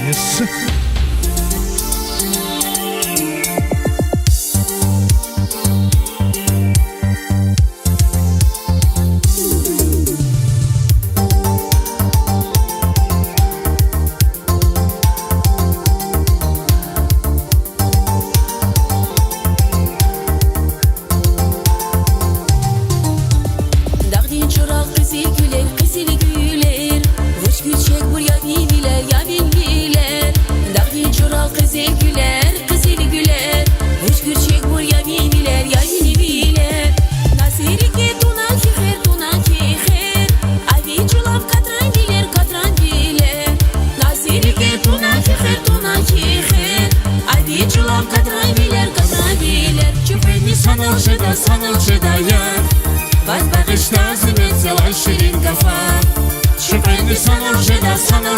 Yes. Sanal жидая, вас багışta zümrüt zelay şirin kafa. Şüpheni sanal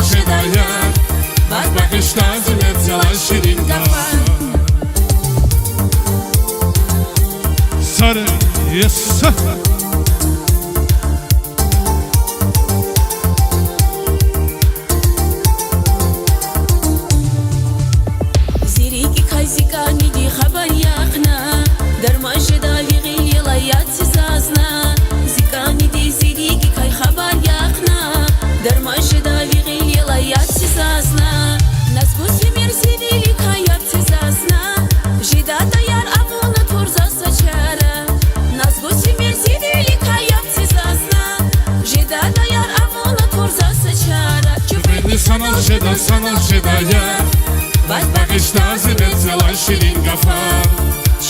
жидая, вас багışta zümrüt zelay şirin kafa. Sarı yes. Ziriki kayzika nidi haber yakna. Darmaşı da viri yalayat sizazna. Zikani di ziriki kay haber yakna. Darmaşı da viri yalayat sizazna. Nazbu simir zirili kayat sizazna. Jida tayar avuna turza saçara. Nazbu simir zirili kayat sizazna. Jida tayar avuna turza saçara. Şüpheni sanal жидая, вас багışta zümrüt zelay şirin kafa.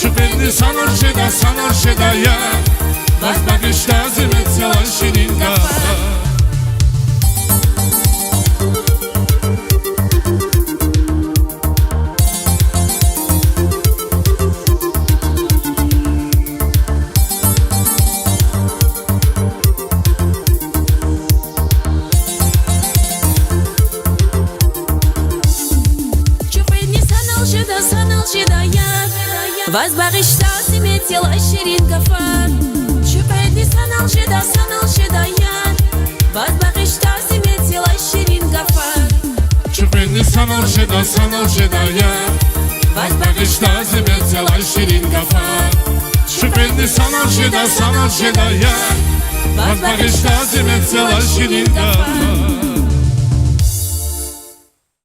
Şüpheni sanal жидая, вас багışta zümrüt zelay şirin kafa. Sanal жидая, вас багışta zümrüt zelay şirin kafa. Şüpheni sanal жидая, вас багışta zümrüt zelay şirin kafa. Şüpheni sanal жидая, вас багışta zümrüt zelay şirin kafa. Şüpheni sanal жидая, вас багışta zümrüt zelay şirin kafa.